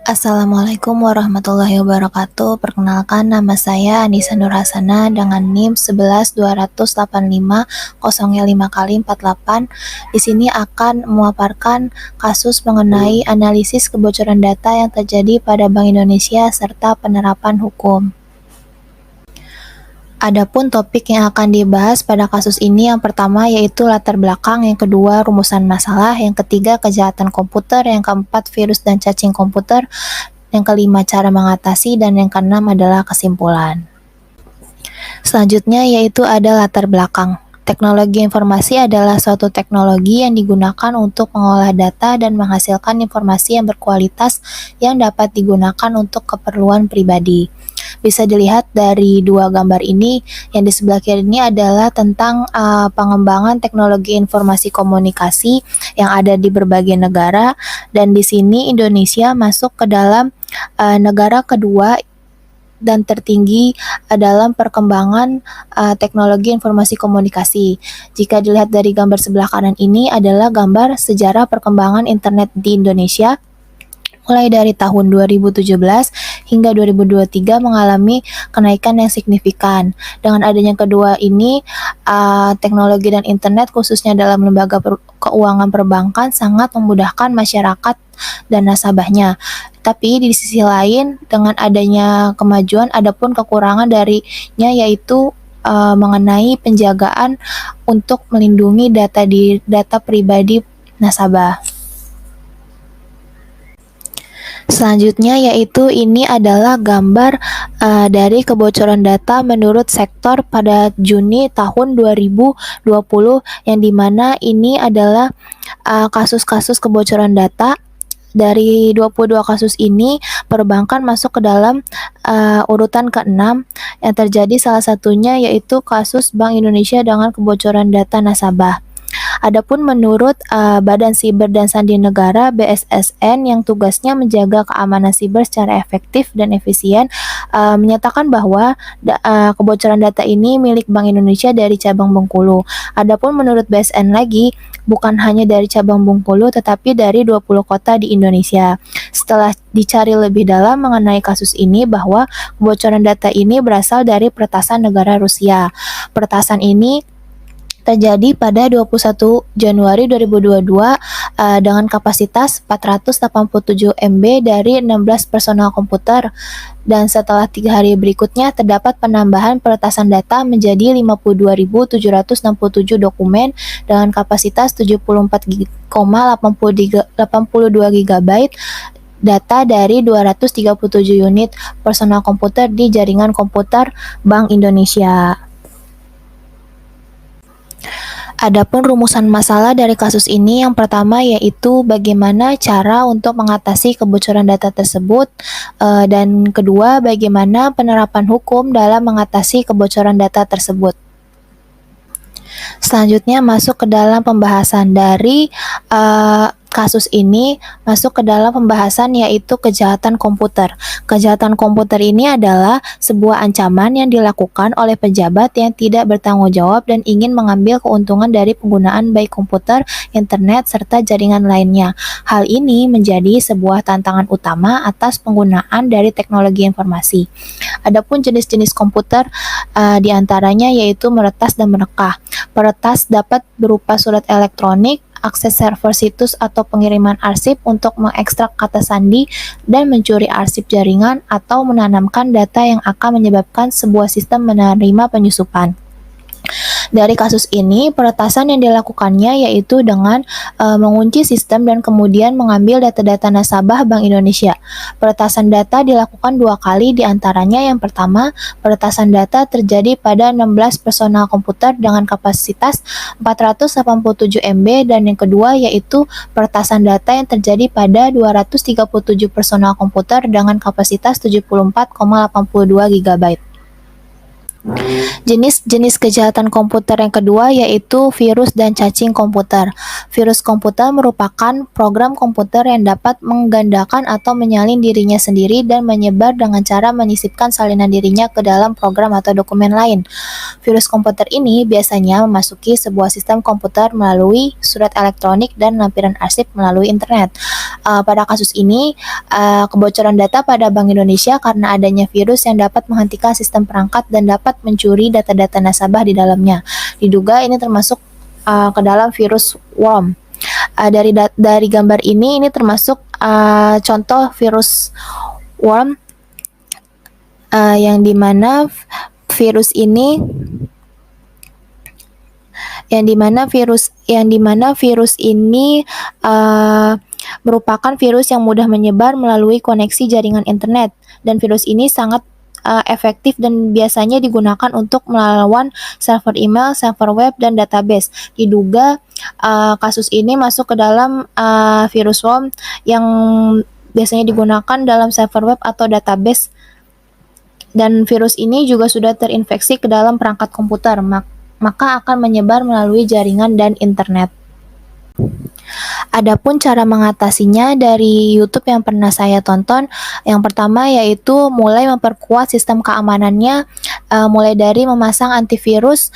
Assalamualaikum warahmatullahi wabarakatuh. Perkenalkan, nama saya Anissa Nurhasana dengan NIM 11 285 005 kali 48. Di sini akan memaparkan kasus mengenai analisis kebocoran data yang terjadi pada Bank Indonesia serta penerapan hukum. Adapun topik yang akan dibahas pada kasus ini yang pertama yaitu latar belakang, yang kedua rumusan masalah, yang ketiga kejahatan komputer, yang keempat virus dan cacing komputer, yang kelima cara mengatasi, dan yang keenam adalah kesimpulan. Selanjutnya yaitu ada latar belakang. Teknologi informasi adalah suatu teknologi yang digunakan untuk mengolah data dan menghasilkan informasi yang berkualitas yang dapat digunakan untuk keperluan pribadi. Bisa dilihat dari dua gambar ini, yang di sebelah kiri ini adalah tentang pengembangan teknologi informasi komunikasi yang ada di berbagai negara, dan di sini Indonesia masuk ke dalam negara kedua dan tertinggi dalam perkembangan teknologi informasi komunikasi. Jika dilihat dari gambar sebelah kanan ini adalah gambar sejarah perkembangan internet di Indonesia mulai dari tahun 2017 hingga 2023 mengalami kenaikan yang signifikan. Dengan adanya kedua ini, teknologi dan internet khususnya dalam lembaga keuangan perbankan sangat memudahkan masyarakat dan nasabahnya. Tapi di sisi lain, dengan adanya kemajuan, adapun kekurangan darinya yaitu mengenai penjagaan untuk melindungi data pribadi nasabah. Selanjutnya yaitu ini adalah gambar dari kebocoran data menurut sektor pada Juni tahun 2020, yang dimana ini adalah kasus-kasus kebocoran data. Dari 22 kasus ini, perbankan masuk ke dalam urutan ke-6 yang terjadi, salah satunya yaitu kasus Bank Indonesia dengan kebocoran data nasabah. Adapun menurut Badan Siber dan Sandi Negara (BSSN) yang tugasnya menjaga keamanan siber secara efektif dan efisien, menyatakan bahwa kebocoran data ini milik Bank Indonesia dari cabang Bengkulu. Adapun menurut BSN lagi, bukan hanya dari cabang Bengkulu tetapi dari 20 kota di Indonesia. Setelah dicari lebih dalam mengenai kasus ini, bahwa kebocoran data ini berasal dari peretasan negara Rusia. Peretasan ini terjadi pada 21 Januari 2022 dengan kapasitas 487 MB dari 16 personal komputer, dan setelah 3 hari berikutnya terdapat penambahan peretasan data menjadi 52.767 dokumen dengan kapasitas 74,82 GB data dari 237 unit personal komputer di jaringan komputer Bank Indonesia. Adapun rumusan masalah dari kasus ini yang pertama yaitu bagaimana cara untuk mengatasi kebocoran data tersebut, dan kedua bagaimana penerapan hukum dalam mengatasi kebocoran data tersebut. Selanjutnya masuk ke dalam pembahasan dari kasus ini, masuk ke dalam pembahasan yaitu kejahatan komputer. Kejahatan komputer ini adalah sebuah ancaman yang dilakukan oleh pejabat yang tidak bertanggung jawab dan ingin mengambil keuntungan dari penggunaan baik komputer, internet, serta jaringan lainnya. Hal ini menjadi sebuah tantangan utama atas penggunaan dari teknologi informasi. Adapun jenis-jenis komputer diantaranya yaitu meretas dan merekah. Peretas dapat berupa surat elektronik, akses server situs atau pengiriman arsip untuk mengekstrak kata sandi dan mencuri arsip jaringan, atau menanamkan data yang akan menyebabkan sebuah sistem menerima penyusupan. Dari kasus ini, peretasan yang dilakukannya yaitu dengan mengunci sistem dan kemudian mengambil data-data nasabah Bank Indonesia. Peretasan data dilakukan 2 kali, diantaranya yang pertama, peretasan data terjadi pada 16 personal komputer dengan kapasitas 487 MB, dan yang kedua yaitu peretasan data yang terjadi pada 237 personal komputer dengan kapasitas 74,82 GB. Jenis-jenis kejahatan komputer yang kedua yaitu virus dan cacing komputer. Virus komputer merupakan program komputer yang dapat menggandakan atau menyalin dirinya sendiri dan menyebar dengan cara menyisipkan salinan dirinya ke dalam program atau dokumen lain. Virus komputer ini biasanya memasuki sebuah sistem komputer melalui surat elektronik dan lampiran arsip melalui internet. Pada kasus ini, kebocoran data pada Bank Indonesia karena adanya virus yang dapat menghentikan sistem perangkat dan dapat mencuri data-data nasabah di dalamnya. Diduga ini termasuk ke dalam virus worm. Dari gambar ini termasuk contoh virus worm yang dimana virus ini merupakan virus yang mudah menyebar melalui koneksi jaringan internet, dan virus ini sangat efektif dan biasanya digunakan untuk melawan server email, server web, dan database. Diduga kasus ini masuk ke dalam virus worm yang biasanya digunakan dalam server web atau database, dan virus ini juga sudah terinfeksi ke dalam perangkat komputer, maka akan menyebar melalui jaringan dan internet. Adapun cara mengatasinya dari YouTube yang pernah saya tonton, yang pertama yaitu mulai memperkuat sistem keamanannya, mulai dari memasang antivirus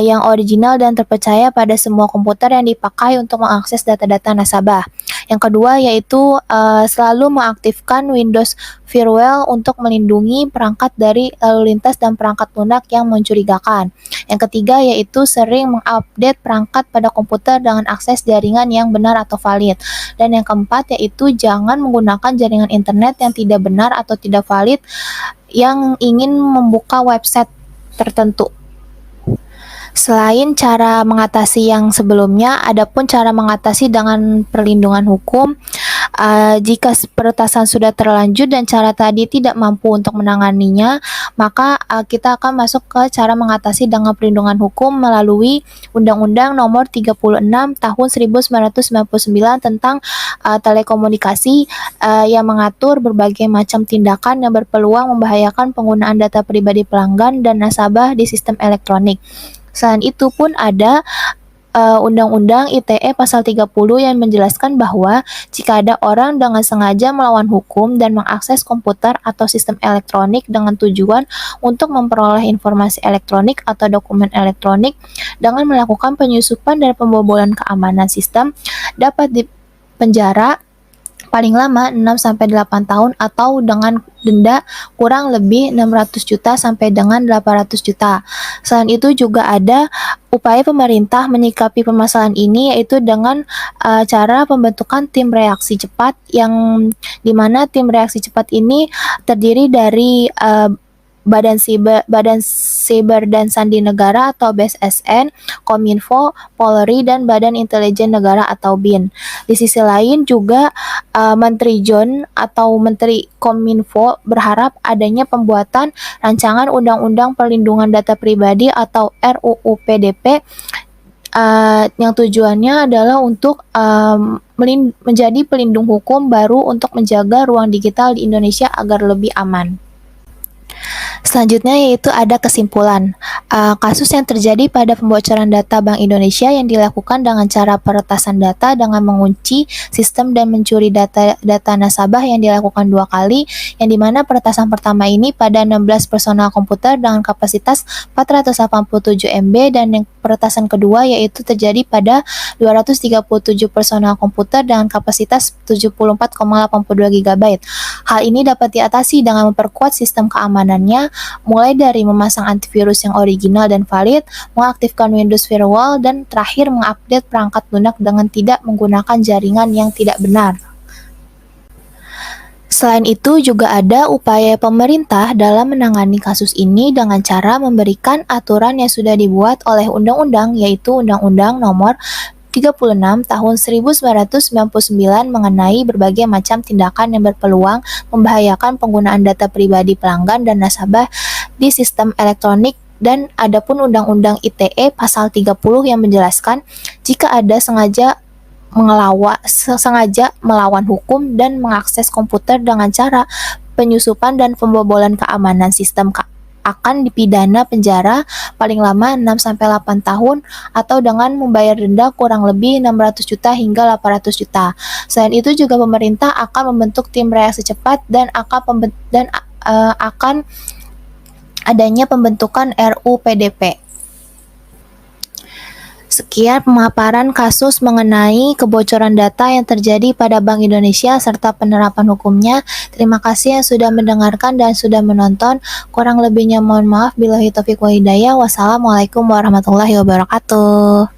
yang original dan terpercaya pada semua komputer yang dipakai untuk mengakses data-data nasabah. Yang kedua yaitu selalu mengaktifkan Windows Firewall untuk melindungi perangkat dari lalu lintas dan perangkat lunak yang mencurigakan. Yang ketiga yaitu sering mengupdate perangkat pada komputer dengan akses jaringan yang benar atau valid. Dan yang keempat yaitu jangan menggunakan jaringan internet yang tidak benar atau tidak valid yang ingin membuka website tertentu. Selain cara mengatasi yang sebelumnya, adapun cara mengatasi dengan perlindungan hukum. Jika peretasan sudah terlanjur dan cara tadi tidak mampu untuk menanganinya, maka kita akan masuk ke cara mengatasi dengan perlindungan hukum melalui Undang-Undang Nomor 36 Tahun 1999 tentang telekomunikasi yang mengatur berbagai macam tindakan yang berpeluang membahayakan penggunaan data pribadi pelanggan dan nasabah di sistem elektronik. Selain itu pun ada Undang-Undang ITE pasal 30 yang menjelaskan bahwa jika ada orang dengan sengaja melawan hukum dan mengakses komputer atau sistem elektronik dengan tujuan untuk memperoleh informasi elektronik atau dokumen elektronik dengan melakukan penyusupan dan pembobolan keamanan sistem, dapat dipenjara paling lama 6-8 tahun atau dengan denda kurang lebih 600 juta sampai dengan 800 juta. Selain itu juga ada upaya pemerintah menyikapi permasalahan ini yaitu dengan cara pembentukan tim reaksi cepat, yang dimana tim reaksi cepat ini terdiri dari Badan Siber dan Sandi Negara atau BSSN, Kominfo, Polri, dan Badan Intelijen Negara atau BIN. Di sisi lain juga Menteri John atau Menteri Kominfo berharap adanya pembuatan rancangan Undang-Undang Perlindungan Data Pribadi atau RUU PDP yang tujuannya adalah untuk menjadi pelindung hukum baru untuk menjaga ruang digital di Indonesia agar lebih aman. Selanjutnya yaitu ada kesimpulan. Kasus yang terjadi pada pembocoran data Bank Indonesia yang dilakukan dengan cara peretasan data dengan mengunci sistem dan mencuri data nasabah yang dilakukan 2 kali, yang dimana peretasan pertama ini pada 16 personal komputer dengan kapasitas 487 MB, dan yang peretasan kedua yaitu terjadi pada 237 personal komputer dengan kapasitas 74,82 GB. Hal ini dapat diatasi dengan memperkuat sistem keamanannya, mulai dari memasang antivirus yang original dan valid, mengaktifkan Windows Firewall, dan terakhir mengupdate perangkat lunak dengan tidak menggunakan jaringan yang tidak benar. Selain itu juga ada upaya pemerintah dalam menangani kasus ini dengan cara memberikan aturan yang sudah dibuat oleh undang-undang, yaitu Undang-Undang Nomor 36 Tahun 1999 mengenai berbagai macam tindakan yang berpeluang membahayakan penggunaan data pribadi pelanggan dan nasabah di sistem elektronik, dan adapun Undang-Undang ITE pasal 30 yang menjelaskan jika ada sengaja melawan hukum dan mengakses komputer dengan cara penyusupan dan pembobolan keamanan sistem akan dipidana penjara paling lama 6-8 tahun atau dengan membayar denda kurang lebih 600 juta hingga 800 juta. Selain itu juga pemerintah akan membentuk tim reaksi cepat dan akan adanya pembentukan RUU PDP. Sekian pemaparan kasus mengenai kebocoran data yang terjadi pada Bank Indonesia serta penerapan hukumnya. Terima kasih yang sudah mendengarkan dan sudah menonton. Kurang lebihnya mohon maaf. Billahi taufiq wal hidayah. Wassalamualaikum warahmatullahi wabarakatuh.